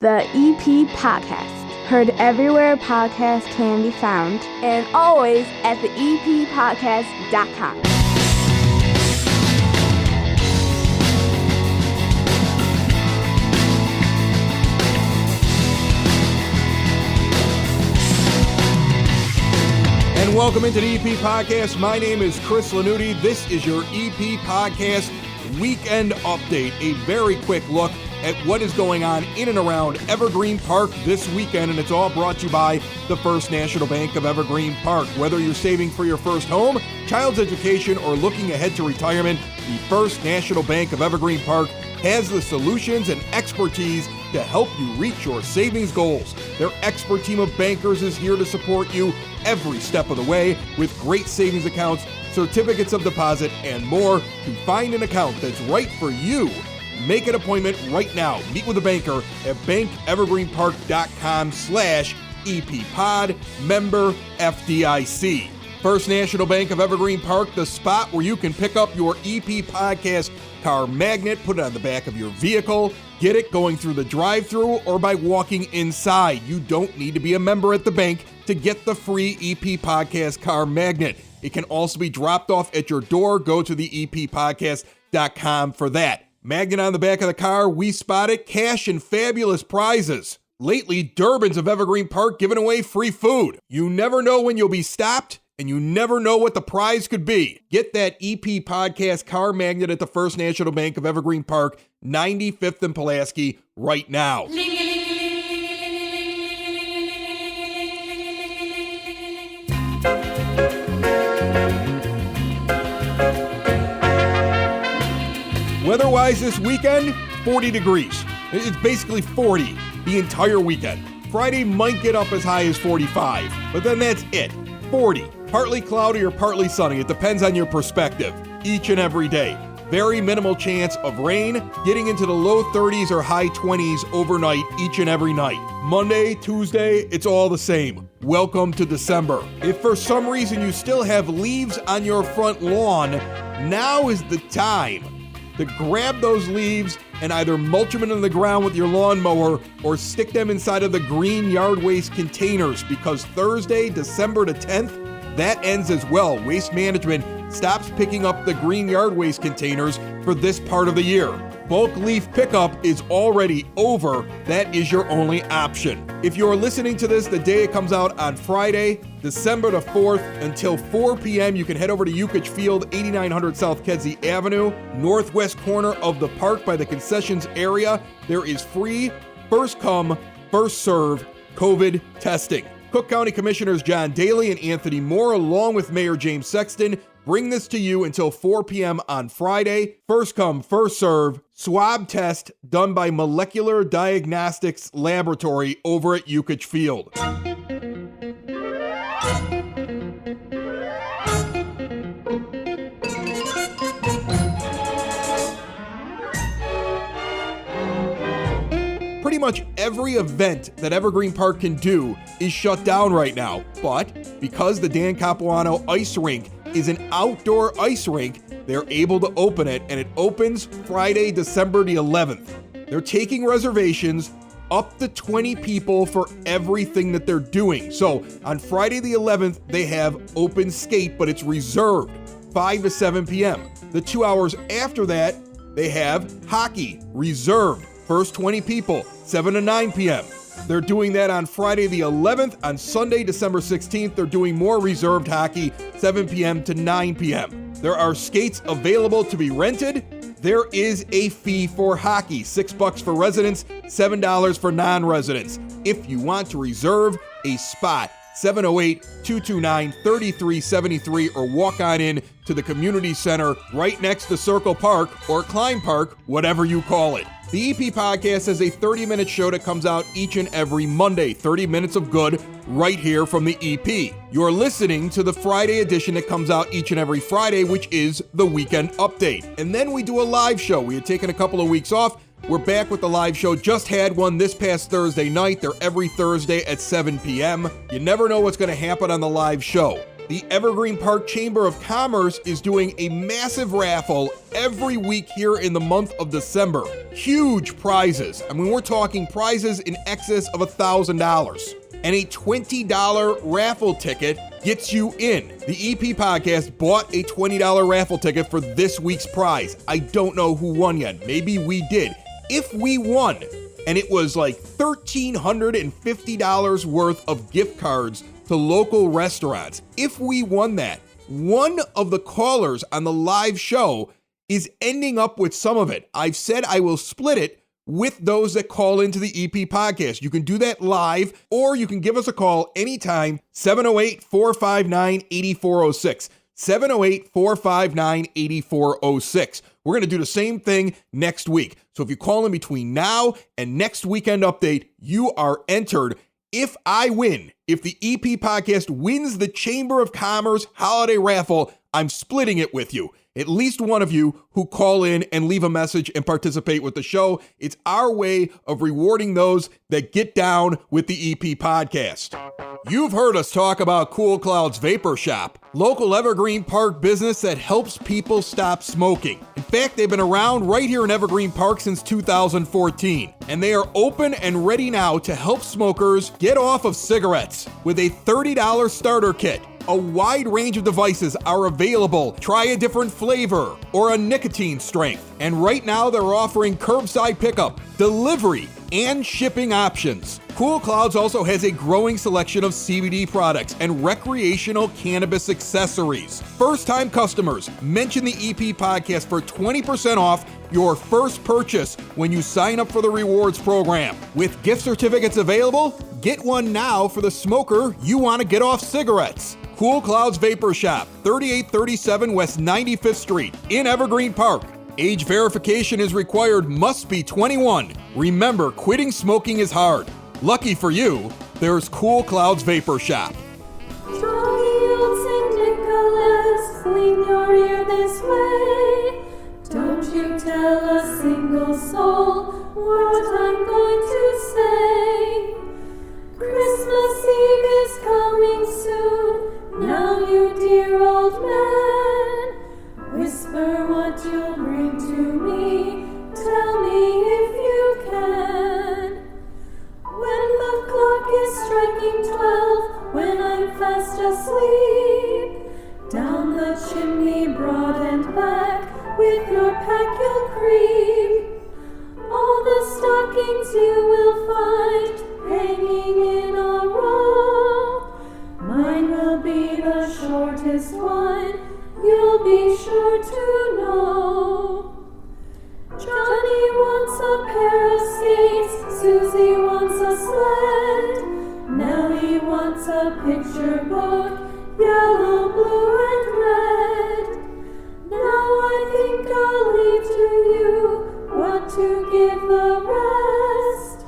The EP Podcast. Heard everywhere podcasts can be found, and always at theeppodcast.com. And welcome into the EP Podcast. My name is Chris Lanuti. This is your EP Podcast Weekend Update. A very quick look at what is going on in and around Evergreen Park this weekend, and it's all brought to you by the First National Bank of Evergreen Park. Whether you're saving for your first home, child's education, or looking ahead to retirement, the First National Bank of Evergreen Park has the solutions and expertise to help you reach your savings goals. Their expert team of bankers is here to support you every step of the way with great savings accounts, certificates of deposit, and more. To find an account that's right for you, make an appointment right now. Meet with a banker at bankevergreenpark.com/EPPod, member FDIC. First National Bank of Evergreen Park, the spot where you can pick up your EP Podcast car magnet, put it on the back of your vehicle, get it going through the drive-thru or by walking inside. You don't need to be a member at the bank to get the free EP Podcast car magnet. It can also be dropped off at your door. Go to the eppodcast.com for that. Magnet on the back of the car, we spotted cash and fabulous prizes. Lately, Durbin's of Evergreen Park giving away free food. You never know when you'll be stopped, and you never know what the prize could be. Get that EP Podcast car magnet at the First National Bank of Evergreen Park, 95th and Pulaski, right now. Weather-wise this weekend, 40 degrees. It's basically 40 the entire weekend. Friday might get up as high as 45, but then that's it. 40. Partly cloudy or partly sunny. It depends on your perspective. Each and every day. Very minimal chance of rain, getting into the low 30s or high 20s overnight each and every night. Monday, Tuesday, it's all the same. Welcome to December. If for some reason you still have leaves on your front lawn, now is the time to grab those leaves and either mulch them into the ground with your lawnmower or stick them inside of the green yard waste containers, because Thursday, December the 10th, that ends as well. Waste Management stops picking up the green yard waste containers for this part of the year. Bulk leaf pickup is already over. That is your only option. If you're listening to this the day it comes out on Friday, December the 4th, until 4 p.m., you can head over to Yukich Field, 8900 South Kedzie Avenue, northwest corner of the park by the concessions area. There is free, first come, first serve COVID testing. Cook County Commissioners John Daly and Anthony Moore, along with Mayor James Sexton, bring this to you until 4 p.m. on Friday. First come, first serve, swab test done by Molecular Diagnostics Laboratory over at Yukich Field. Pretty much every event that Evergreen Park can do is shut down right now. But because the Dan Capuano Ice Rink is an outdoor ice rink, they're able to open it, and it opens Friday, December the 11th. They're taking reservations up to 20 people for everything that they're doing. So on Friday the 11th, they have open skate, but it's reserved 5 to 7 p.m. The 2 hours after that, they have hockey reserved. First 20 people, 7 to 9 p.m. They're doing that on Friday the 11th. On Sunday, December 16th, they're doing more reserved hockey, 7 p.m. to 9 p.m. There are skates available to be rented. There is a fee for hockey, $6 for residents, $7 for non-residents. If you want to reserve a spot, 708-229-3373, or walk on in to the community center right next to Circle Park or Klein Park, whatever you call it. The EP Podcast is a 30-minute show that comes out each and every Monday. 30 minutes of good right here from the EP. You're listening to the Friday edition that comes out each and every Friday, which is the Weekend Update. And then we do a live show. We had taken a couple of weeks off. We're back with the live show. Just had one this past Thursday night. They're every Thursday at 7 p.m. You never know what's going to happen on the live show. The Evergreen Park Chamber of Commerce is doing a massive raffle every week here in the month of December. Huge prizes. I mean, we're talking prizes in excess of $1,000. And a $20 raffle ticket gets you in. The EP Podcast bought a $20 raffle ticket for this week's prize. I don't know who won yet. Maybe we did. If we won, and it was like $1,350 worth of gift cards to local restaurants. If we won that, one of the callers on the live show is ending up with some of it. I've said I will split it with those that call into the EP Podcast. You can do that live, or you can give us a call anytime, 708-459-8406. 708-459-8406. We're going to do the same thing next week. So if you call in between now and next weekend update, you are entered. If I win, if the EP Podcast wins the Chamber of Commerce holiday raffle, I'm splitting it with you. At least one of you who call in and leave a message and participate with the show. It's our way of rewarding those that get down with the EP Podcast. You've heard us talk about Cool Clouds Vapor Shop, local Evergreen Park business that helps people stop smoking. In fact, they've been around right here in Evergreen Park since 2014, and they are open and ready now to help smokers get off of cigarettes with a $30 starter kit. A wide range of devices are available. Try a different flavor or a nicotine strength. And right now they're offering curbside pickup, delivery, and shipping options. Cool Clouds also has a growing selection of CBD products and recreational cannabis accessories. First-time customers, mention the EP Podcast for 20% off your first purchase when you sign up for the rewards program. With gift certificates available, get one now for the smoker you want to get off cigarettes. Cool Clouds Vapor Shop, 3837 West 95th Street in Evergreen Park. Age verification is required, must be 21. Remember, quitting smoking is hard. Lucky for you, there's Cool Clouds Vapor Shop. Jolly old St. Nicholas, clean your ear this way. Don't you tell a single soul what I'm going to say. Christmas Eve is coming soon. Now, you dear old man, whisper what you'll bring to me. Tell me if you can. When the clock is striking 12, when I'm fast asleep, down the chimney broad and back, with your pack you'll creep. All the stockings you will find hanging in a row. Mine will be the shortest one, you'll be sure to know. Johnny wants a pair of skates, Susie wants a sled, Nellie wants a picture book, yellow, blue, and red. Now I think I'll leave to you what to give the rest.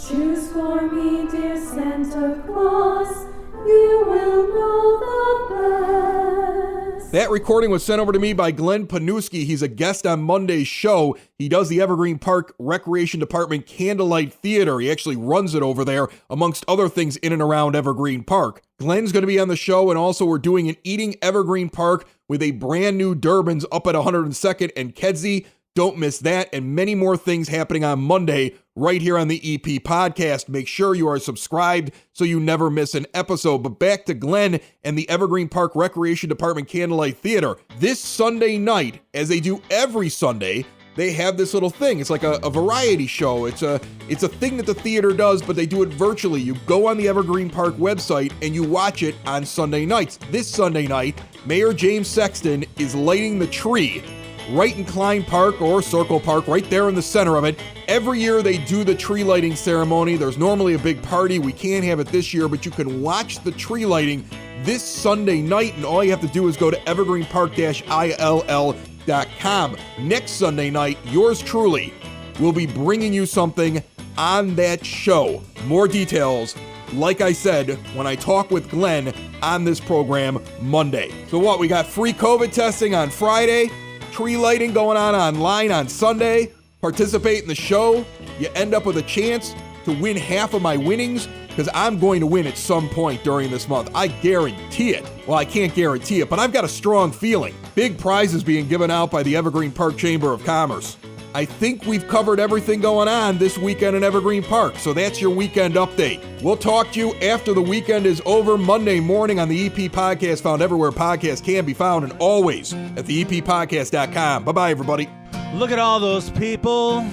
Choose for me, dear Santa Claus, you will know the best. That recording was sent over to me by Glenn Panuski. He's a guest on Monday's show. He does the Evergreen Park Recreation Department Candlelight Theater. He actually runs it over there, amongst other things in and around Evergreen Park. Glenn's going to be on the show, and also we're doing an Eating Evergreen Park with a brand new Durbin's up at 102nd and Kedzie. Don't miss that, and many more things happening on Monday right here on the EP Podcast. Make sure you are subscribed so you never miss an episode. But back to Glenn and the Evergreen Park Recreation Department Candlelight Theater. This Sunday night, as they do every Sunday, they have this little thing. It's like a variety show. It's a thing that the theater does, but they do it virtually. You go on the Evergreen Park website and you watch it on Sunday nights. This Sunday night, Mayor James Sexton is lighting the tree right in Klein Park or Circle Park, right there in the center of it. Every year they do the tree lighting ceremony. There's normally a big party. We can't have it this year, but you can watch the tree lighting this Sunday night, and all you have to do is go to evergreenpark-ill.com. Next Sunday night, yours truly will be bringing you something on that show. More details, like I said, when I talk with Glenn on this program Monday. So what, we got free COVID testing on Friday, tree lighting going on online on Sunday. Participate in the show. You end up with a chance to win half of my winnings because I'm going to win at some point during this month. I guarantee it. Well, I can't guarantee it, but I've got a strong feeling. Big prizes being given out by the Evergreen Park Chamber of Commerce. I think we've covered everything going on this weekend in Evergreen Park, so that's your weekend update. We'll talk to you after the weekend is over Monday morning on the EP Podcast, found everywhere podcasts can be found, and always at the eppodcast.com. Bye-bye, everybody. Look at all those people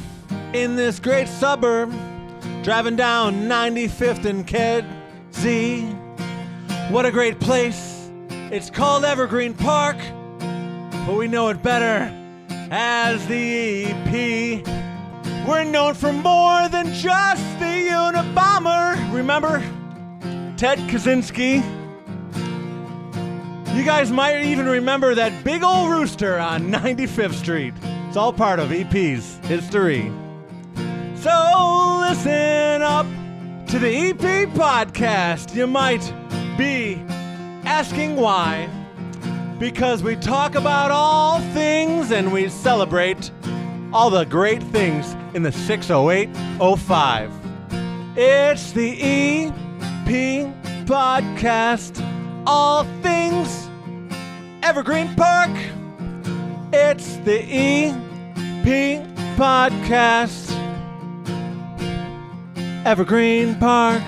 in this great suburb, driving down 95th and Kedzie. What a great place. It's called Evergreen Park, but we know it better as the EP. We're known for more than just the Unabomber. Remember Ted Kaczynski? You guys might even remember that big old rooster on 95th Street. It's all part of EP's history. So listen up to the EP Podcast. You might be asking why. Because we talk about all things and we celebrate all the great things in the 60805. It's the EP Podcast. All things Evergreen Park. It's the EP Podcast. Evergreen Park.